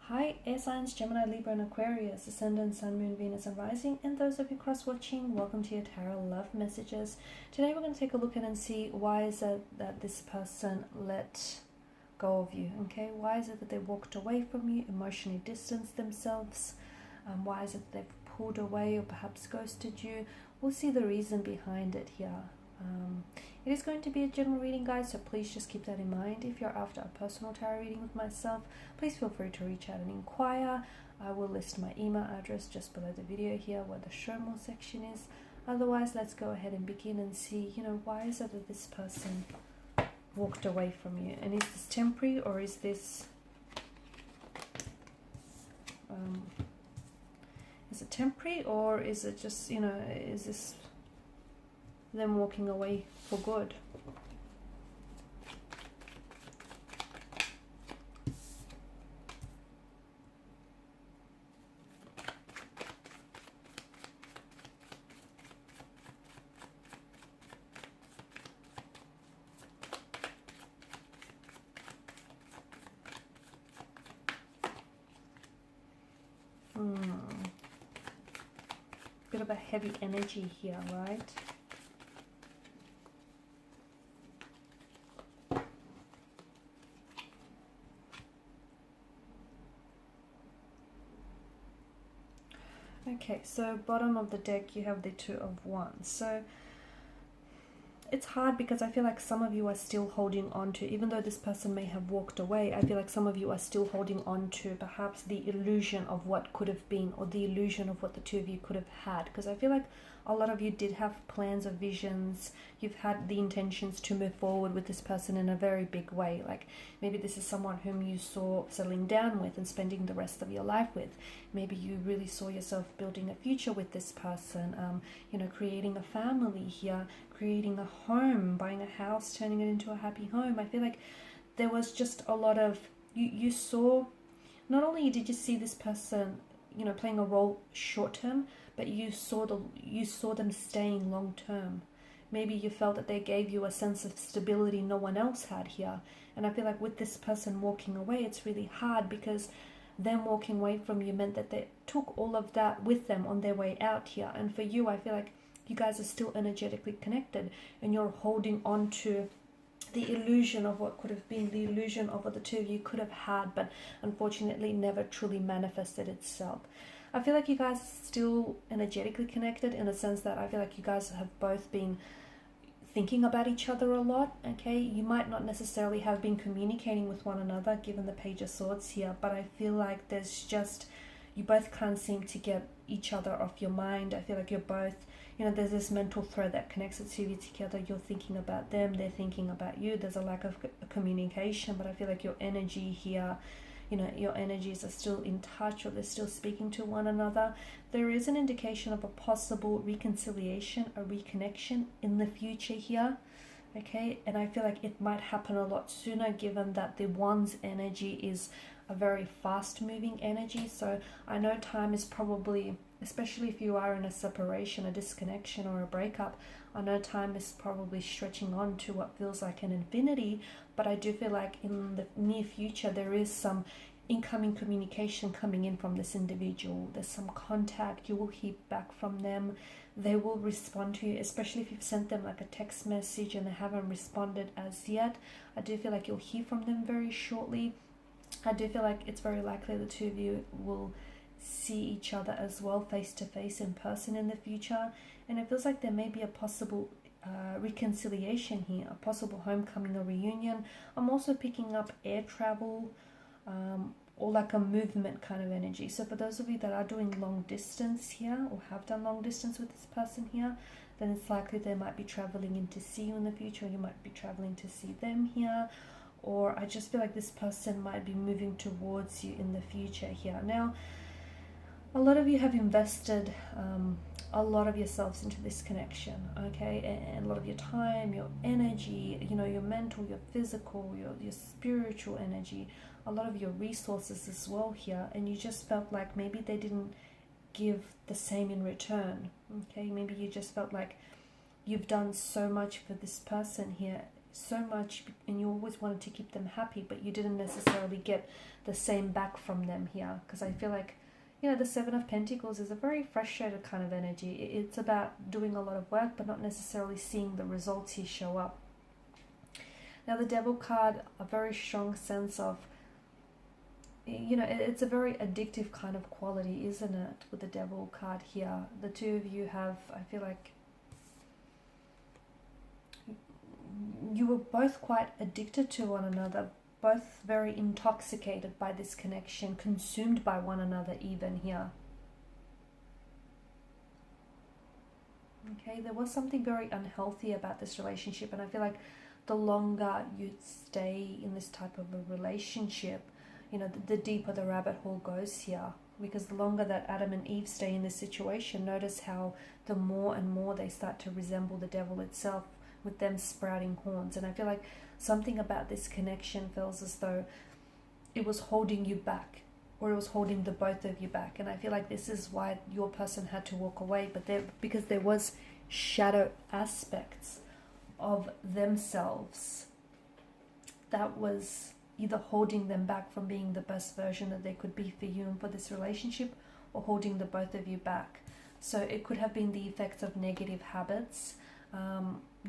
Hi, air signs, Gemini, Libra, and Aquarius, Ascendant, Sun, Moon, Venus, and Rising. And those of you cross-watching, welcome to your Tarot Love Messages. Today we're going to take a look at and see why is it that this person let go of you, okay? Why is it that they walked away from you, emotionally distanced themselves? Why is it that they've pulled away or perhaps ghosted you? We'll see the reason behind it here. It is going to be a general reading, guys, so please just keep that in mind. If you're after a personal tarot reading with myself, please feel free to reach out and inquire. I will list my email address just below the video here where the show more section is. Otherwise, let's go ahead and begin and see, why is it that this person walked away from you? And is this temporary, or is this is it temporary, or is it just, is this them walking away for good? Bit of a heavy energy here, right? Okay, so bottom of the deck you have the Two of Wands. So it's hard because I feel like some of you are still holding on to, even though this person may have walked away, I feel like some of you are still holding on to perhaps the illusion of what could have been, or the illusion of what the two of you could have had. Because I feel like a lot of you did have plans or visions. You've had the intentions to move forward with this person in a very big way. Like maybe this is someone whom you saw settling down with and spending the rest of your life with. Maybe you really saw yourself building a future with this person, creating a family here, creating a home, buying a house, turning it into a happy home. I feel like there was just a lot of, you saw, not only did you see this person, playing a role short term, but you saw them staying long term. Maybe you felt that they gave you a sense of stability no one else had here. And I feel like with this person walking away, it's really hard, because them walking away from you meant that they took all of that with them on their way out here. And for you, I feel like you guys are still energetically connected, and you're holding on to the illusion of what could have been, the illusion of what the two of you could have had, but unfortunately never truly manifested itself. I feel like you guys are still energetically connected, in the sense that I feel like you guys have both been thinking about each other a lot, okay? You might not necessarily have been communicating with one another, given the Page of Swords here, but I feel like there's just, you both can't seem to get each other off your mind. I feel like you're both, there's this mental thread that connects the two of you together. You're thinking about them, they're thinking about you. There's a lack of communication, but I feel like your energy here, your energies are still in touch, or they're still speaking to one another. There is an indication of a possible reconciliation, a reconnection in the future here, okay? And I feel like it might happen a lot sooner, given that the Wands energy is a very fast moving energy. So I know time is probably, especially if you are in a separation, a disconnection, or a breakup, I know time is probably stretching on to what feels like an infinity, but I do feel like in the near future there is some incoming communication coming in from this individual. There's some contact, you will hear back from them, they will respond to you, especially if you've sent them like a text message and they haven't responded as yet. I do feel like you'll hear from them very shortly. I do feel like it's very likely the two of you will see each other as well, face to face, in person in the future. And it feels like there may be a possible reconciliation here, a possible homecoming or reunion. I'm also picking up air travel, or like a movement kind of energy. So for those of you that are doing long distance here, or have done long distance with this person here, then it's likely they might be traveling in to see you in the future, or you might be traveling to see them here. Or I just feel like this person might be moving towards you in the future here. Now, a lot of you have invested a lot of yourselves into this connection, okay? And a lot of your time, your energy, your mental, your physical, your spiritual energy, a lot of your resources as well here. And you just felt like maybe they didn't give the same in return, okay? Maybe you just felt like you've done so much for this person here, so much and you always wanted to keep them happy, but you didn't necessarily get the same back from them here. Because I feel like, you know, the Seven of Pentacles is a very frustrated kind of energy. It's about doing a lot of work, but not necessarily seeing the results here show up. Now, the Devil card, a very strong sense of, you know, it's a very addictive kind of quality, isn't it? With the Devil card here, the two of you have, I feel like, you were both quite addicted to one another, both very intoxicated by this connection, consumed by one another even here. Okay, there was something very unhealthy about this relationship, and I feel like the longer you stay in this type of a relationship, you know, the deeper the rabbit hole goes here. Because the longer that Adam and Eve stay in this situation, notice how the more and more they start to resemble the devil itself, with them sprouting horns. And I feel like something about this connection feels as though it was holding you back, or it was holding the both of you back. And I feel like this is why your person had to walk away, but because there was shadow aspects of themselves that was either holding them back from being the best version that they could be for you and for this relationship, or holding the both of you back. So it could have been the effects of negative habits,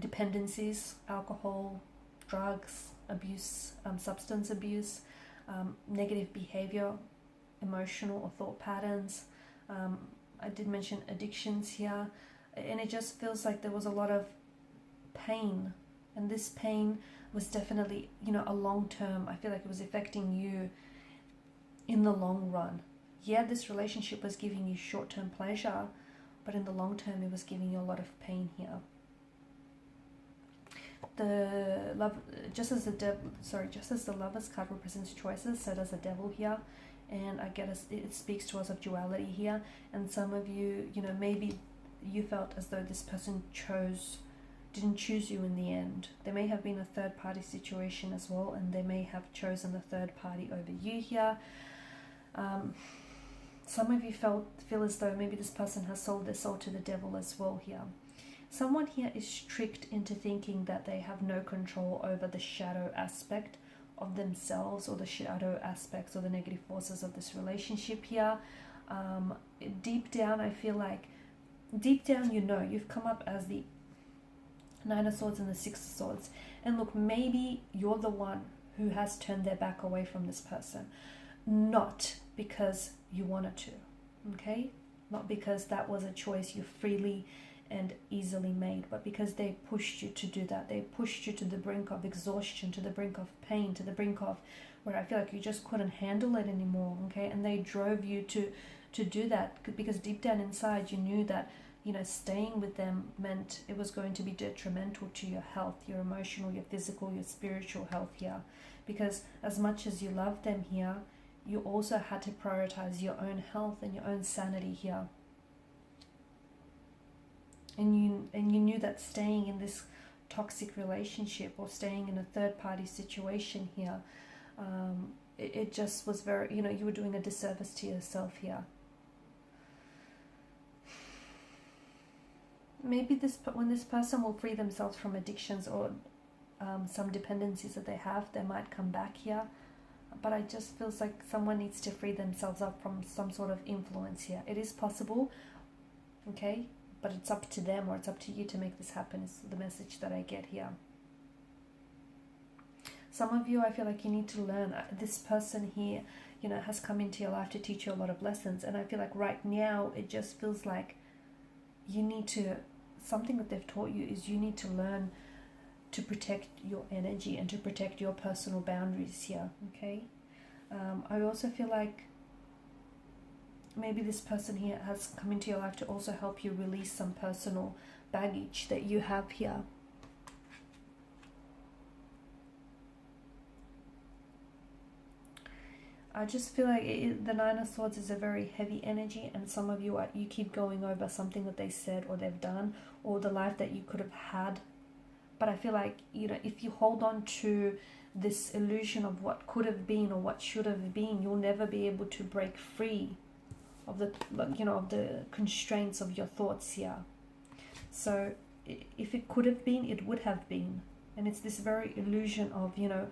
dependencies, alcohol, drugs, abuse, substance abuse, negative behavior, emotional or thought patterns. I did mention addictions here, and it just feels like there was a lot of pain, and this pain was definitely, you know, a long term. I feel like it was affecting you in the long run. Yeah, this relationship was giving you short-term pleasure, but in the long term it was giving you a lot of pain here. The love, just as the Lovers card represents choices, so does the Devil here, and I guess it speaks to us of duality here. And some of you, you know, maybe you felt as though this person didn't choose you in the end. There may have been a third party situation as well, and they may have chosen the third party over you here. Some of you feel as though maybe this person has sold their soul to the devil as well here. Someone here is tricked into thinking that they have no control over the shadow aspect of themselves, or the shadow aspects or the negative forces of this relationship here. Deep down, I feel like, deep down, you know, you've come up as the Nine of Swords and the Six of Swords. And look, maybe you're the one who has turned their back away from this person. Not because you wanted to, okay? Not because that was a choice you freely and easily made, but because they pushed you to do that. They pushed you to the brink of exhaustion, to the brink of pain, to the brink of where I feel like you just couldn't handle it anymore, okay? And they drove you to do that, because deep down inside you knew that, you know, staying with them meant it was going to be detrimental to your health, your emotional, your physical, your spiritual health here. Because as much as you loved them here, you also had to prioritize your own health and your own sanity here. And you knew that staying in this toxic relationship, or staying in a third party situation here, it just was very, you know, you were doing a disservice to yourself here. Maybe when this person will free themselves from addictions or some dependencies that they have, they might come back here. But I just feels like someone needs to free themselves up from some sort of influence here. It is possible, okay? But it's up to them, or it's up to you to make this happen, is the message that I get here. Some of you, I feel like you need to learn. This person here, you know, has come into your life to teach you a lot of lessons. And I feel like right now, it just feels like you need to, something that they've taught you is you need to learn to protect your energy and to protect your personal boundaries here, okay? I also feel like maybe this person here has come into your life to also help you release some personal baggage that you have here. I just feel like the Nine of Swords is a very heavy energy, and some of you you keep going over something that they said or they've done, or the life that you could have had. But I feel like, you know, if you hold on to this illusion of what could have been or what should have been, you'll never be able to break free of the, you know, of the constraints of your thoughts here. So if it could have been, it would have been. And it's this very illusion of, you know,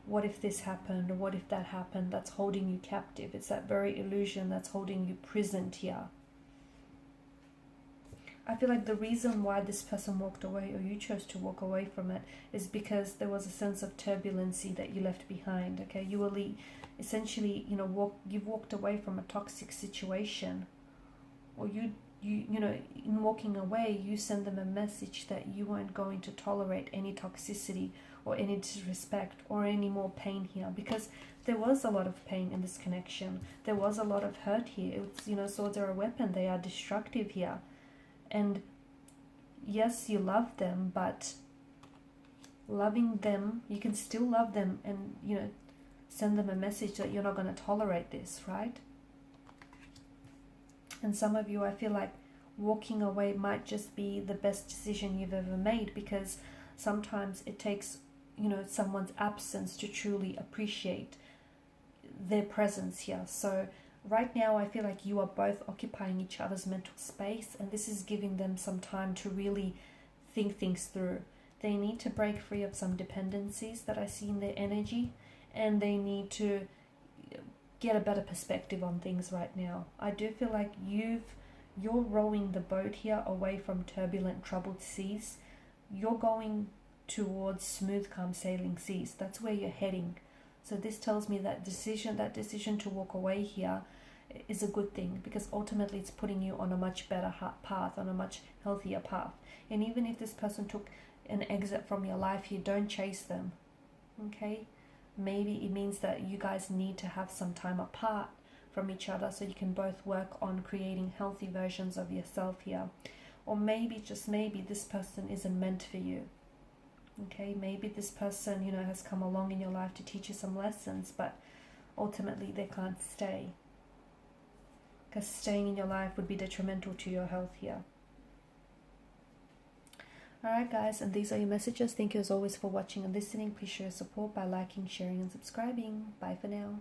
what if this happened, or what if that happened, that's holding you captive. It's that very illusion that's holding you prisoned here. I feel like the reason why this person walked away, or you chose to walk away from it, is because there was a sense of turbulency that you left behind. Okay, you were essentially, you know, you've walked away from a toxic situation, or you know, in walking away, you send them a message that you weren't going to tolerate any toxicity or any disrespect or any more pain here, because there was a lot of pain in this connection. There was a lot of hurt here. It's, you know, swords are a weapon. They are destructive here. And yes, you love them, but loving them, you can still love them and, you know, send them a message that you're not going to tolerate this, right? And some of you, I feel like walking away might just be the best decision you've ever made, because sometimes it takes, you know, someone's absence to truly appreciate their presence here. So right now, I feel like you are both occupying each other's mental space, and this is giving them some time to really think things through. They need to break free of some dependencies that I see in their energy, and they need to get a better perspective on things right now. I do feel like you're rowing the boat here away from turbulent, troubled seas. You're going towards smooth, calm sailing seas. That's where you're heading. So this tells me that decision to walk away here is a good thing, because ultimately it's putting you on a much better path, on a much healthier path. And even if this person took an exit from your life here, don't chase them, okay? Maybe it means that you guys need to have some time apart from each other so you can both work on creating healthy versions of yourself here. Or maybe, just maybe, this person isn't meant for you. Okay, maybe this person, you know, has come along in your life to teach you some lessons, but ultimately they can't stay, because staying in your life would be detrimental to your health here. Alright guys, and these are your messages. Thank you as always for watching and listening. Please show your support by liking, sharing and subscribing. Bye for now.